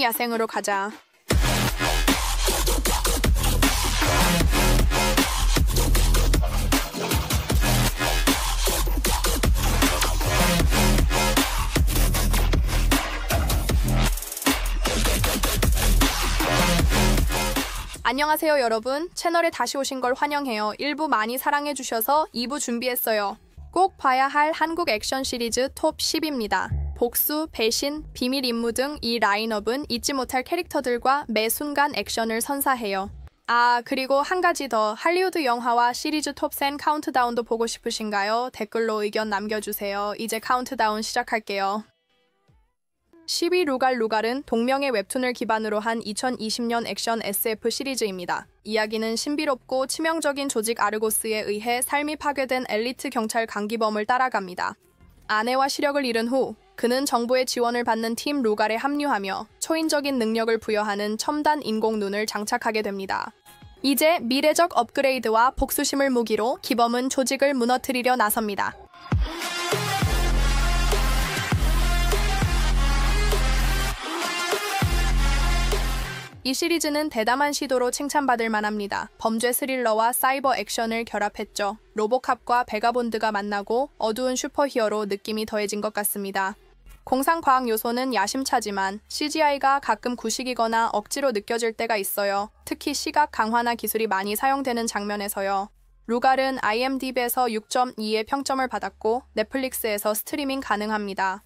야생으로 가자. 안녕하세요 여러분. 채널에 다시 오신 걸 환영해요. 1부 많이 사랑해주셔서 2부 준비했어요. 꼭 봐야 할 한국 액션 시리즈 톱 10입니다. 복수, 배신, 비밀 임무 등 이 라인업은 잊지 못할 캐릭터들과 매 순간 액션을 선사해요. 그리고 한 가지 더, 할리우드 영화와 시리즈 톱 10 카운트다운도 보고 싶으신가요? 댓글로 의견 남겨주세요. 이제 카운트다운 시작할게요. 10위 루갈은 동명의 웹툰을 기반으로 한 2020년 액션 SF 시리즈입니다. 이야기는 신비롭고 치명적인 조직 아르고스에 의해 삶이 파괴된 엘리트 경찰 강기범을 따라갑니다. 아내와 시력을 잃은 후 그는 정부의 지원을 받는 팀 루갈에 합류하며 초인적인 능력을 부여하는 첨단 인공 눈을 장착하게 됩니다. 이제 미래적 업그레이드와 복수심을 무기로 기범은 조직을 무너뜨리려 나섭니다. 이 시리즈는 대담한 시도로 칭찬받을 만합니다. 범죄 스릴러와 사이버 액션을 결합했죠. 로보캅과 베가본드가 만나고 어두운 슈퍼히어로 느낌이 더해진 것 같습니다. 공상과학 요소는 야심차지만 CGI가 가끔 구식이거나 억지로 느껴질 때가 있어요. 특히 시각 강화나 기술이 많이 사용되는 장면에서요. 루갈은 IMDb에서 6.2의 평점을 받았고 넷플릭스에서 스트리밍 가능합니다.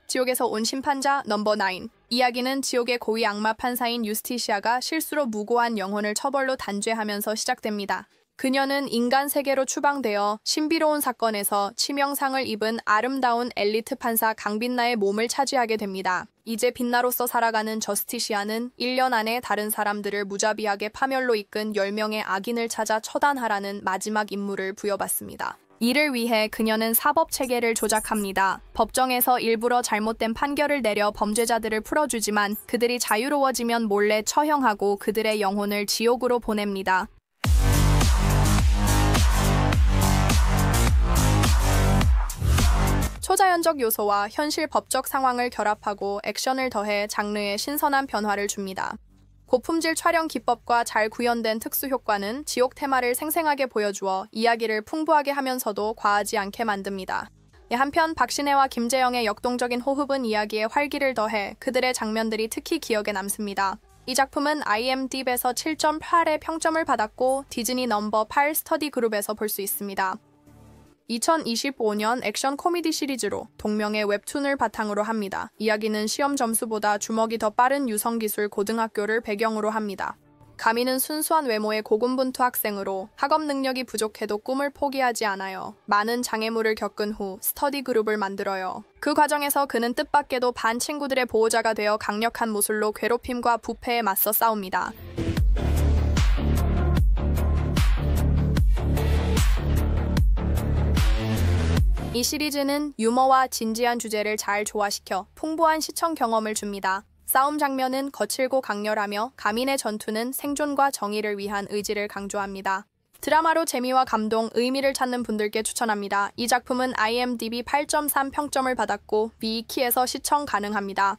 지옥에서 온 심판자 넘버 9. 이야기는 지옥의 고위 악마 판사인 유스티시아가 실수로 무고한 영혼을 처벌로 단죄하면서 시작됩니다. 그녀는 인간 세계로 추방되어 신비로운 사건에서 치명상을 입은 아름다운 엘리트 판사 강빛나의 몸을 차지하게 됩니다. 이제 빛나로서 살아가는 저스티시아는 1년 안에 다른 사람들을 무자비하게 파멸로 이끈 10명의 악인을 찾아 처단하라는 마지막 임무를 부여받습니다. 이를 위해 그녀는 사법체계를 조작합니다. 법정에서 일부러 잘못된 판결을 내려 범죄자들을 풀어주지만 그들이 자유로워지면 몰래 처형하고 그들의 영혼을 지옥으로 보냅니다. 초자연적 요소와 현실 법적 상황을 결합하고 액션을 더해 장르에 신선한 변화를 줍니다. 고품질 촬영 기법과 잘 구현된 특수 효과는 지옥 테마를 생생하게 보여주어 이야기를 풍부하게 하면서도 과하지 않게 만듭니다. 한편 박신혜와 김재영의 역동적인 호흡은 이야기에 활기를 더해 그들의 장면들이 특히 기억에 남습니다. 이 작품은 IMDb에서 7.8의 평점을 받았고 디즈니 넘버 8 스터디 그룹에서 볼 수 있습니다. 2025년 액션 코미디 시리즈로 동명의 웹툰을 바탕으로 합니다. 이야기는 시험 점수보다 주먹이 더 빠른 유성기술 고등학교를 배경으로 합니다. 가미는 순수한 외모의 고군분투 학생으로 학업 능력이 부족해도 꿈을 포기하지 않아요. 많은 장애물을 겪은 후 스터디 그룹을 만들어요. 그 과정에서 그는 뜻밖에도 반 친구들의 보호자가 되어 강력한 모술로 괴롭힘과 부패에 맞서 싸웁니다. 이 시리즈는 유머와 진지한 주제를 잘 조화시켜 풍부한 시청 경험을 줍니다. 싸움 장면은 거칠고 강렬하며 가민의 전투는 생존과 정의를 위한 의지를 강조합니다. 드라마로 재미와 감동, 의미를 찾는 분들께 추천합니다. 이 작품은 IMDb 8.3 평점을 받았고 비키에서 시청 가능합니다.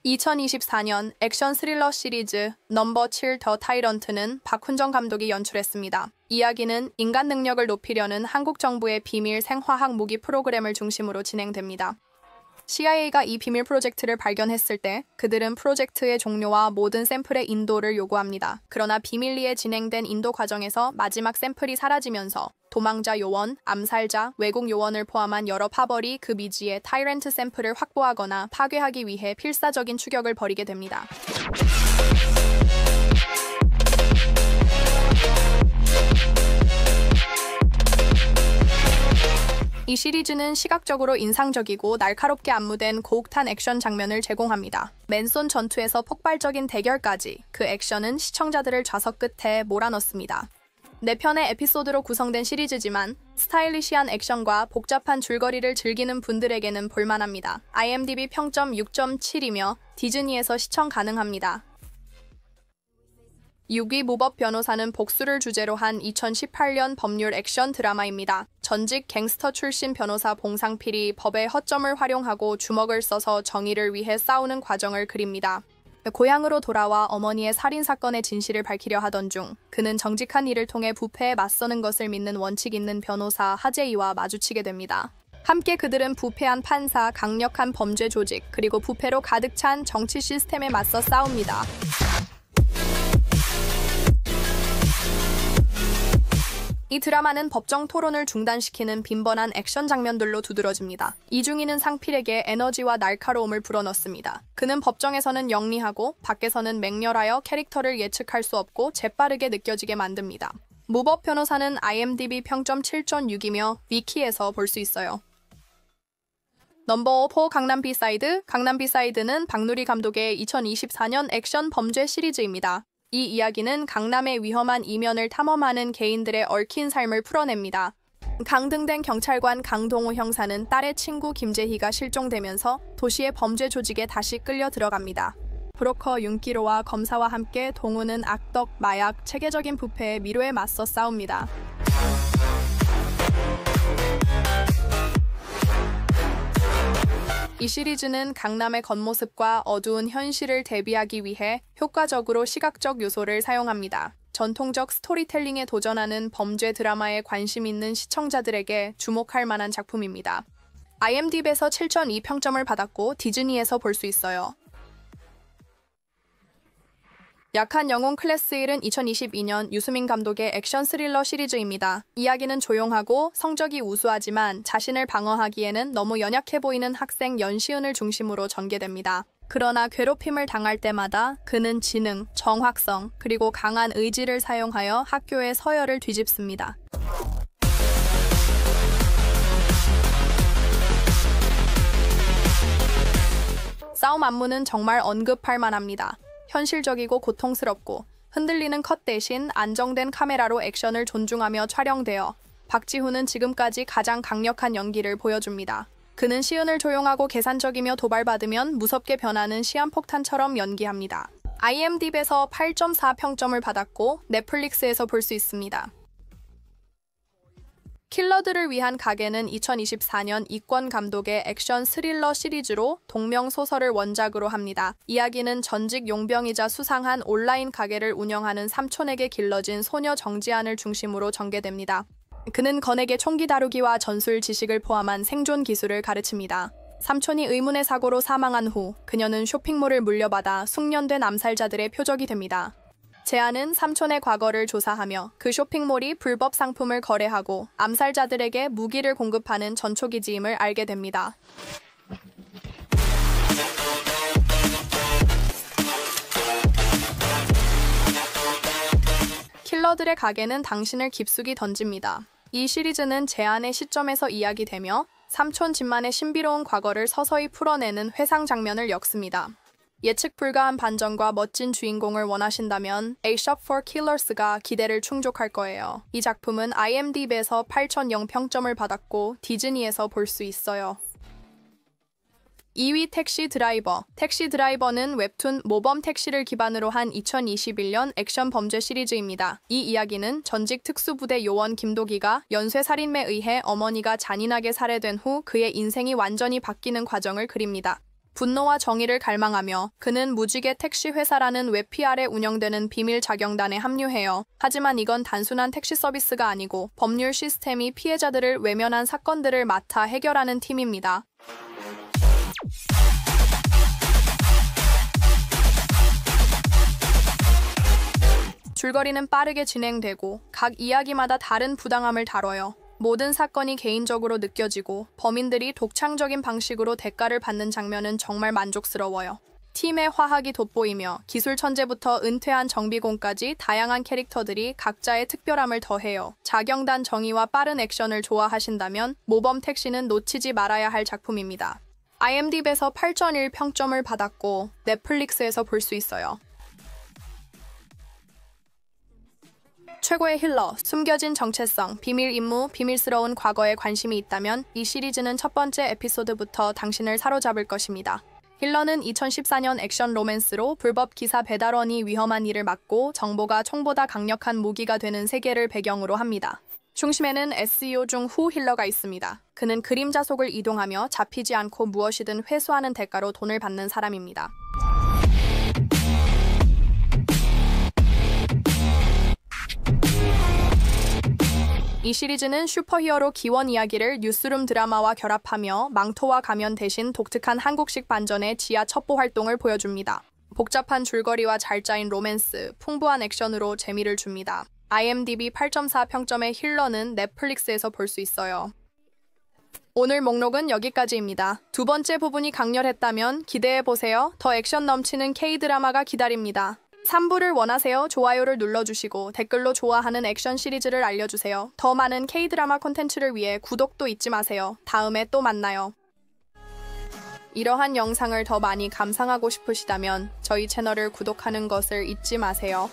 2024년 액션 스릴러 시리즈 넘버 7 더 타이런트는 박훈정 감독이 연출했습니다. 이야기는 인간 능력을 높이려는 한국 정부의 비밀 생화학 무기 프로그램을 중심으로 진행됩니다. CIA가 이 비밀 프로젝트를 발견했을 때 그들은 프로젝트의 종료와 모든 샘플의 인도를 요구합니다. 그러나 비밀리에 진행된 인도 과정에서 마지막 샘플이 사라지면서 도망자 요원, 암살자, 외국 요원을 포함한 여러 파벌이 그 미지의 타이런트 샘플을 확보하거나 파괴하기 위해 필사적인 추격을 벌이게 됩니다. 이 시리즈는 시각적으로 인상적이고 날카롭게 안무된 고혹탄 액션 장면을 제공합니다. 맨손 전투에서 폭발적인 대결까지 그 액션은 시청자들을 좌석 끝에 몰아넣습니다. 4편의 에피소드로 구성된 시리즈지만 스타일리시한 액션과 복잡한 줄거리를 즐기는 분들에게는 볼만합니다. IMDb 평점 6.7이며 디즈니에서 시청 가능합니다. 6위 무법 변호사는 복수를 주제로 한 2018년 법률 액션 드라마입니다. 전직 갱스터 출신 변호사 봉상필이 법의 허점을 활용하고 주먹을 써서 정의를 위해 싸우는 과정을 그립니다. 고향으로 돌아와 어머니의 살인사건의 진실을 밝히려 하던 중 그는 정직한 일을 통해 부패에 맞서는 것을 믿는 원칙 있는 변호사 하재이와 마주치게 됩니다. 함께 그들은 부패한 판사, 강력한 범죄 조직, 그리고 부패로 가득 찬 정치 시스템에 맞서 싸웁니다. 이 드라마는 법정 토론을 중단시키는 빈번한 액션 장면들로 두드러집니다. 이중인은 상필에게 에너지와 날카로움을 불어넣습니다. 그는 법정에서는 영리하고 밖에서는 맹렬하여 캐릭터를 예측할 수 없고 재빠르게 느껴지게 만듭니다. 무법 변호사는 IMDb 평점 7.6이며 위키에서 볼 수 있어요. 넘버 4 강남 비사이드. 강남 비사이드는 박누리 감독의 2024년 액션 범죄 시리즈입니다. 이 이야기는 강남의 위험한 이면을 탐험하는 개인들의 얽힌 삶을 풀어냅니다. 강등된 경찰관 강동호 형사는 딸의 친구 김재희가 실종되면서 도시의 범죄 조직에 다시 끌려 들어갑니다. 브로커 윤기로와 검사와 함께 동우는 악덕, 마약, 체계적인 부패의 미로에 맞서 싸웁니다. 이 시리즈는 강남의 겉모습과 어두운 현실을 대비하기 위해 효과적으로 시각적 요소를 사용합니다. 전통적 스토리텔링에 도전하는 범죄 드라마에 관심 있는 시청자들에게 주목할 만한 작품입니다. IMDb에서 7.2 평점을 받았고 디즈니에서 볼 수 있어요. 약한 영웅 클래스 1은 2022년 유수민 감독의 액션 스릴러 시리즈입니다. 이야기는 조용하고 성적이 우수하지만 자신을 방어하기에는 너무 연약해 보이는 학생 연시은을 중심으로 전개됩니다. 그러나 괴롭힘을 당할 때마다 그는 지능, 정확성, 그리고 강한 의지를 사용하여 학교의 서열을 뒤집습니다. 싸움 안무는 정말 언급할 만합니다. 현실적이고 고통스럽고 흔들리는 컷 대신 안정된 카메라로 액션을 존중하며 촬영되어 박지훈은 지금까지 가장 강력한 연기를 보여줍니다. 그는 시은을 조용하고 계산적이며 도발받으면 무섭게 변하는 시한폭탄처럼 연기합니다. IMDb에서 8.4 평점을 받았고 넷플릭스에서 볼 수 있습니다. 킬러들을 위한 가게는 2024년 이권 감독의 액션 스릴러 시리즈로 동명 소설을 원작으로 합니다. 이야기는 전직 용병이자 수상한 온라인 가게를 운영하는 삼촌에게 길러진 소녀 정지안을 중심으로 전개됩니다. 그는 건에게 총기 다루기와 전술 지식을 포함한 생존 기술을 가르칩니다. 삼촌이 의문의 사고로 사망한 후 그녀는 쇼핑몰을 물려받아 숙련된 암살자들의 표적이 됩니다. 제안은 삼촌의 과거를 조사하며 그 쇼핑몰이 불법 상품을 거래하고 암살자들에게 무기를 공급하는 전초기지임을 알게 됩니다. 킬러들의 가게는 당신을 깊숙이 던집니다. 이 시리즈는 제안의 시점에서 이야기되며 삼촌 집만의 신비로운 과거를 서서히 풀어내는 회상 장면을 엮습니다. 예측 불가한 반전과 멋진 주인공을 원하신다면 A Shop for Killers가 기대를 충족할 거예요. 이 작품은 IMDb에서 8.0 평점을 받았고 디즈니에서 볼 수 있어요. 2위 택시 드라이버. 택시 드라이버는 웹툰 모범 택시를 기반으로 한 2021년 액션 범죄 시리즈입니다. 이 이야기는 전직 특수부대 요원 김도기가 연쇄살인매에 의해 어머니가 잔인하게 살해된 후 그의 인생이 완전히 바뀌는 과정을 그립니다. 분노와 정의를 갈망하며 그는 무지개 택시 회사라는 웹 PR에 운영되는 비밀 자경단에 합류해요. 하지만 이건 단순한 택시 서비스가 아니고 법률 시스템이 피해자들을 외면한 사건들을 맡아 해결하는 팀입니다. 줄거리는 빠르게 진행되고 각 이야기마다 다른 부당함을 다뤄요. 모든 사건이 개인적으로 느껴지고 범인들이 독창적인 방식으로 대가를 받는 장면은 정말 만족스러워요. 팀의 화학이 돋보이며 기술 천재부터 은퇴한 정비공까지 다양한 캐릭터들이 각자의 특별함을 더해요. 자경단 정의와 빠른 액션을 좋아하신다면 모범 택시는 놓치지 말아야 할 작품입니다. IMDb에서 8.1 평점을 받았고 넷플릭스에서 볼 수 있어요. 최고의 힐러, 숨겨진 정체성, 비밀 임무, 비밀스러운 과거에 관심이 있다면 이 시리즈는 첫 번째 에피소드부터 당신을 사로잡을 것입니다. 힐러는 2014년 액션 로맨스로 불법 기사 배달원이 위험한 일을 막고 정보가 총보다 강력한 무기가 되는 세계를 배경으로 합니다. 중심에는 SEO 중 후 힐러가 있습니다. 그는 그림자 속을 이동하며 잡히지 않고 무엇이든 회수하는 대가로 돈을 받는 사람입니다. 이 시리즈는 슈퍼히어로 기원 이야기를 뉴스룸 드라마와 결합하며 망토와 가면 대신 독특한 한국식 반전의 지하 첩보 활동을 보여줍니다. 복잡한 줄거리와 잘 짜인 로맨스, 풍부한 액션으로 재미를 줍니다. IMDb 8.4 평점의 힐러는 넷플릭스에서 볼 수 있어요. 오늘 목록은 여기까지입니다. 두 번째 부분이 강렬했다면 기대해보세요. 더 액션 넘치는 K-드라마가 기다립니다. 3부를 원하세요? 좋아요를 눌러주시고 댓글로 좋아하는 액션 시리즈를 알려주세요. 더 많은 K-드라마 콘텐츠를 위해 구독도 잊지 마세요. 다음에 또 만나요. 이러한 영상을 더 많이 감상하고 싶으시다면 저희 채널을 구독하는 것을 잊지 마세요.